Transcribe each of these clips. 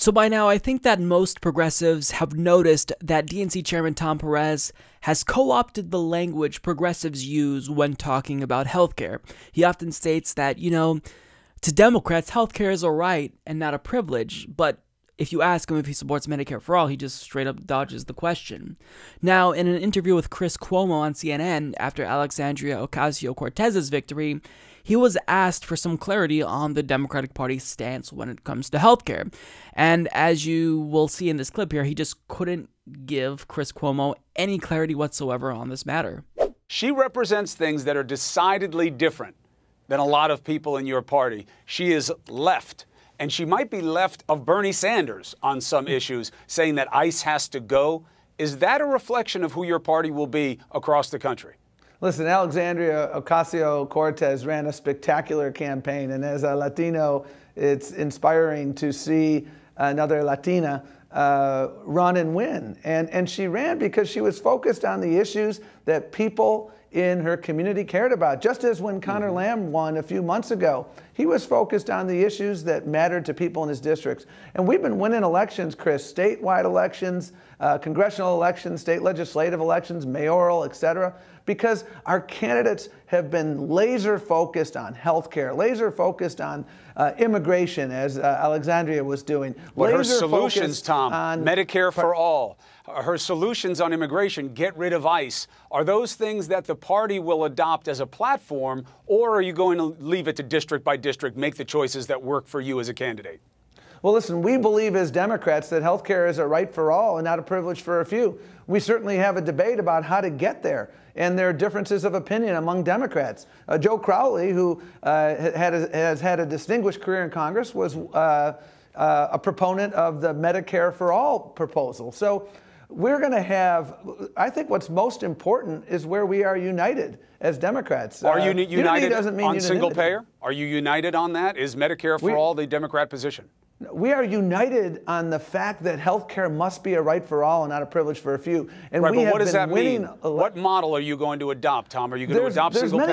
So by now, I think that most progressives have noticed that DNC Chairman Tom Perez has co-opted the language progressives use when talking about healthcare. He often states that, to Democrats, healthcare is a right and not a privilege, but if you ask him if he supports Medicare for all, he just straight up dodges the question. Now, in an interview with Chris Cuomo on CNN after Alexandria Ocasio-Cortez's victory, he was asked for some clarity on the Democratic Party's stance when it comes to healthcare. And as you will see in this clip here, he just couldn't give Chris Cuomo any clarity whatsoever on this matter. She represents things that are decidedly different than a lot of people in your party. She is left. And she might be left of Bernie Sanders on some issues, saying that ICE has to go. Is that a reflection of who your party will be across the country? Listen, Alexandria Ocasio-Cortez ran a spectacular campaign, and as a Latino, it's inspiring to see another Latina run and win. And she ran because she was focused on the issues that people in her community cared about. Just as when Connor Lamb won a few months ago, he was focused on the issues that mattered to people in his districts. And we've been winning elections, Chris, statewide elections, congressional elections, state legislative elections, mayoral, etc., because our candidates have been laser focused on healthcare, laser focused on immigration, as Alexandria was doing. But her solutions, Tom, Medicare for all, her solutions on immigration, get rid of ICE, are those things that the party will adopt as a platform, or are you going to leave it to district by district, make the choices that work for you as a candidate? Well, listen, we believe as Democrats that health care is a right for all and not a privilege for a few. We certainly have a debate about how to get there, and there are differences of opinion among Democrats. Joe Crowley, who has had a distinguished career in Congress, was a proponent of the Medicare for all proposal. So we're going to have, I think what's most important is where we are united as Democrats. Are you united on single payer? Are you united on that? Is Medicare for all the Democrat position? We are united on the fact that health care must be a right for all and not a privilege for a few. And right, we but what does that mean? winning What model are you going to adopt, Tom? Are you going to adopt single payer?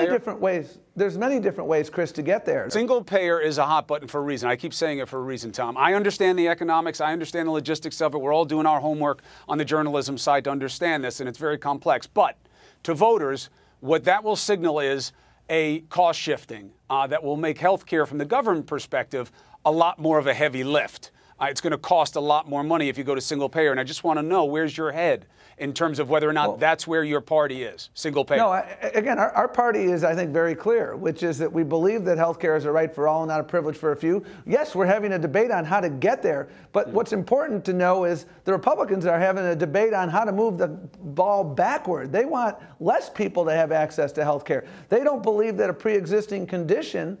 There's many different ways, Chris, to get there. Single payer is a hot button for a reason. I keep saying it for a reason, Tom. I understand the economics. I understand the logistics of it. We're all doing our homework on the journalism side to understand this, and it's very complex. But to voters, what that will signal is a cost shifting that will make health care from the government perspective a lot more of a heavy lift. It's going to cost a lot more money if you go to single payer. And I just want to know, where's your head in terms of whether or not that's where your party is, single payer? No, again, our party is, I think, very clear, which is that we believe that health care is a right for all and not a privilege for a few. Yes, we're having a debate on how to get there. But what's important to know is the Republicans are having a debate on how to move the ball backward. They want less people to have access to health care. They don't believe that a pre-existing condition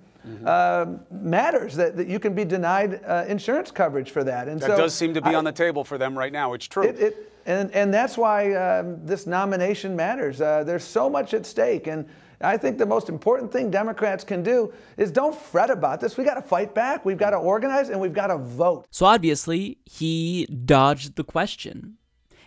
matters, that you can be denied insurance coverage for that. And that does seem to be on the table for them right now. It's true. And that's why this nomination matters. There's so much at stake. And I think the most important thing Democrats can do is don't fret about this. We got to fight back. We've got to organize, and we've got to vote. So obviously, he dodged the question.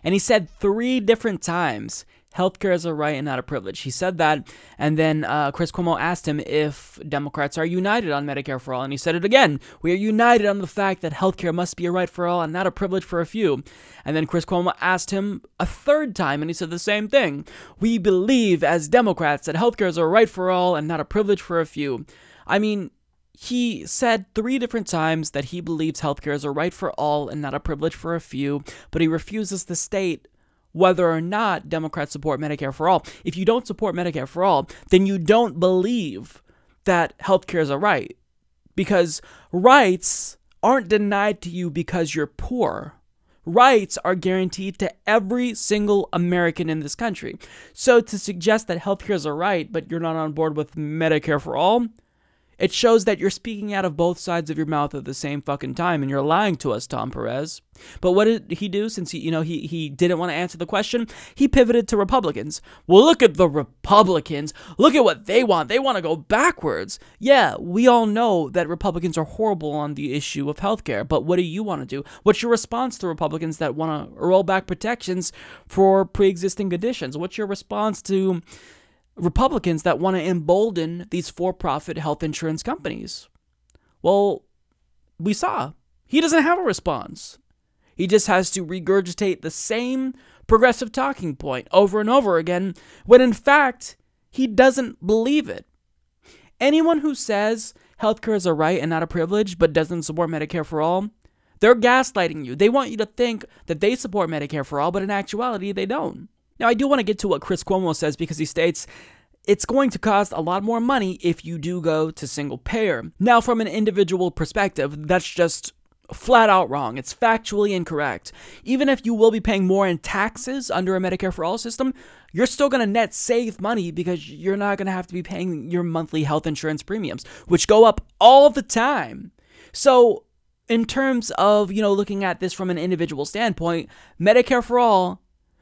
And he said 3 different times, healthcare is a right and not a privilege. He said that, and then Chris Cuomo asked him if Democrats are united on Medicare for all, and he said it again. We are united on the fact that healthcare must be a right for all and not a privilege for a few. And then Chris Cuomo asked him a 3rd time, and he said the same thing. We believe as Democrats that healthcare is a right for all and not a privilege for a few. I mean, he said 3 different times that he believes healthcare is a right for all and not a privilege for a few, but he refuses to state whether or not Democrats support Medicare for all. If you don't support Medicare for all, then you don't believe that healthcare is a right, because rights aren't denied to you because you're poor. Rights are guaranteed to every single American in this country. So to suggest that healthcare is a right, but you're not on board with Medicare for all, it shows that you're speaking out of both sides of your mouth at the same fucking time, and you're lying to us, Tom Perez. But what did he do since he didn't want to answer the question? He pivoted to Republicans. Well, look at the Republicans. Look at what they want. They want to go backwards. Yeah, we all know that Republicans are horrible on the issue of healthcare, but what do you want to do? What's your response to Republicans that want to roll back protections for pre-existing conditions? What's your response to Republicans that want to embolden these for-profit health insurance companies? Well, we saw. He doesn't have a response. He just has to regurgitate the same progressive talking point over and over again, when in fact, he doesn't believe it. Anyone who says healthcare is a right and not a privilege, but doesn't support Medicare for all, they're gaslighting you. They want you to think that they support Medicare for all, but in actuality, they don't. Now, I do want to get to what Chris Cuomo says, because he states, it's going to cost a lot more money if you do go to single payer. Now, from an individual perspective, that's just flat out wrong. It's factually incorrect. Even if you will be paying more in taxes under a Medicare for all system, you're still going to net save money, because you're not going to have to be paying your monthly health insurance premiums, which go up all the time. So in terms of, looking at this from an individual standpoint, Medicare for all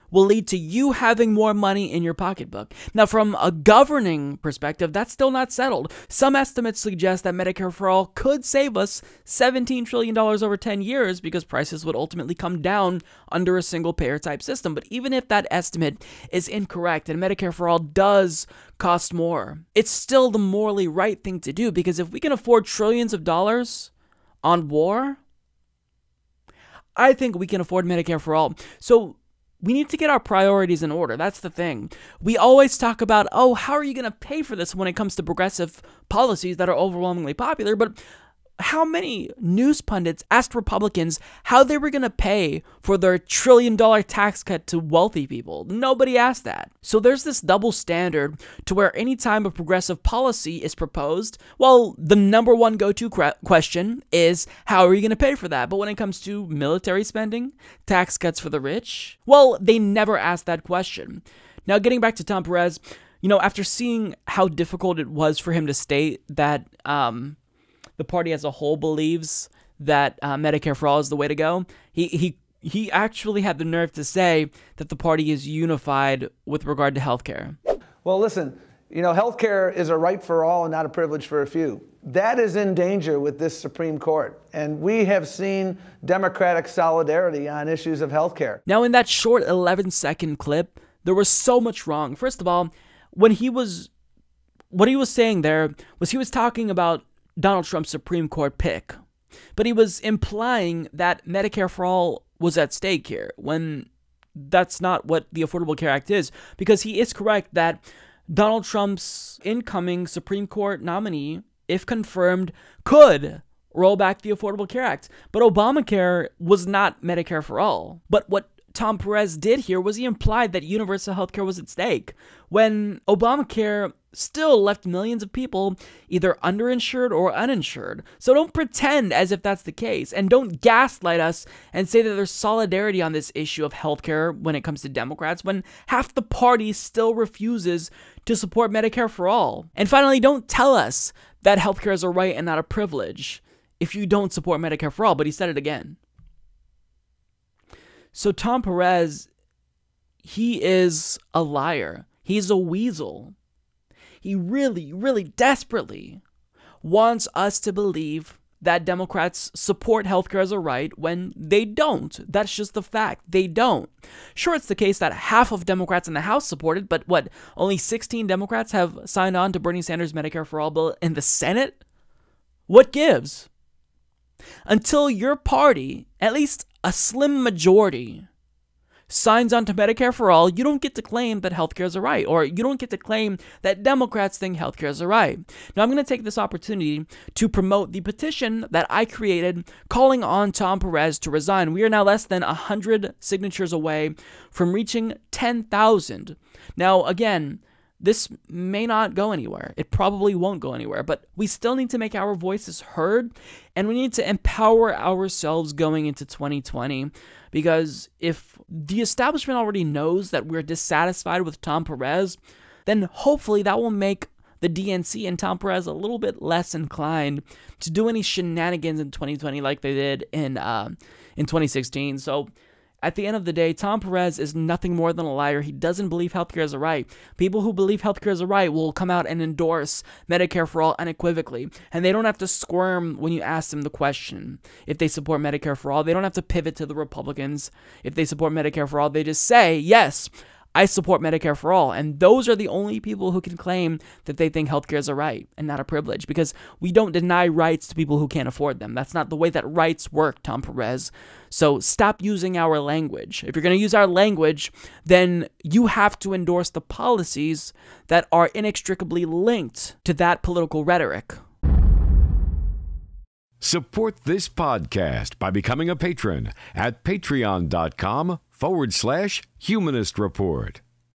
will lead to you having more money in your pocketbook. Now, from a governing perspective, that's still not settled. Some estimates suggest that Medicare for all could save us $17 trillion over 10 years, because prices would ultimately come down under a single-payer type system. But even if that estimate is incorrect and Medicare for all does cost more, it's still the morally right thing to do, because if we can afford trillions of dollars on war, I think we can afford Medicare for all. So we need to get our priorities in order. That's the thing. We always talk about, how are you going to pay for this when it comes to progressive policies that are overwhelmingly popular? But how many news pundits asked Republicans how they were going to pay for their $1 trillion tax cut to wealthy people? Nobody asked that. So there's this double standard to where any time a progressive policy is proposed, well, the number one go-to question is, how are you going to pay for that? But when it comes to military spending, tax cuts for the rich, well, they never ask that question. Now, getting back to Tom Perez, after seeing how difficult it was for him to state that, the party as a whole believes that Medicare for all is the way to go, he actually had the nerve to say that the party is unified with regard to healthcare. Well, listen, healthcare is a right for all and not a privilege for a few. That is in danger with this Supreme Court. And we have seen Democratic solidarity on issues of healthcare. Now, in that short 11-second clip, there was so much wrong. First of all, what he was saying there was he was talking about Donald Trump's Supreme Court pick. But he was implying that Medicare for all was at stake here, when that's not what the Affordable Care Act is. Because he is correct that Donald Trump's incoming Supreme Court nominee, if confirmed, could roll back the Affordable Care Act. But Obamacare was not Medicare for all. But what Tom Perez did here was he implied that universal health care was at stake, when Obamacare still left millions of people either underinsured or uninsured. So don't pretend as if that's the case, and don't gaslight us and say that there's solidarity on this issue of healthcare when it comes to Democrats, when half the party still refuses to support Medicare for all. And finally, don't tell us that healthcare is a right and not a privilege if you don't support Medicare for all, but he said it again. So Tom Perez, he is a liar. He's a weasel. He really, really desperately wants us to believe that Democrats support healthcare as a right when they don't. That's just the fact. They don't. Sure, it's the case that half of Democrats in the House support it, but only 16 Democrats have signed on to Bernie Sanders' Medicare for All bill in the Senate? What gives? Until your party, at least a slim majority, signs on to Medicare for all, you don't get to claim that healthcare is a right, or you don't get to claim that Democrats think healthcare is a right. Now, I'm going to take this opportunity to promote the petition that I created calling on Tom Perez to resign. We are now less than 100 signatures away from reaching 10,000. Now, again, this may not go anywhere. It probably won't go anywhere, but we still need to make our voices heard, and we need to empower ourselves going into 2020, because if the establishment already knows that we're dissatisfied with Tom Perez, then hopefully that will make the DNC and Tom Perez a little bit less inclined to do any shenanigans in 2020 like they did in 2016. So at the end of the day, Tom Perez is nothing more than a liar. He doesn't believe healthcare is a right. People who believe healthcare is a right will come out and endorse Medicare for all unequivocally, and they don't have to squirm when you ask them the question. If they support Medicare for all, they don't have to pivot to the Republicans. If they support Medicare for all, they just say, yes, I support Medicare for all. And those are the only people who can claim that they think healthcare is a right and not a privilege, because we don't deny rights to people who can't afford them. That's not the way that rights work, Tom Perez. So stop using our language. If you're going to use our language, then you have to endorse the policies that are inextricably linked to that political rhetoric. Support this podcast by becoming a patron at patreon.com/Humanist Report.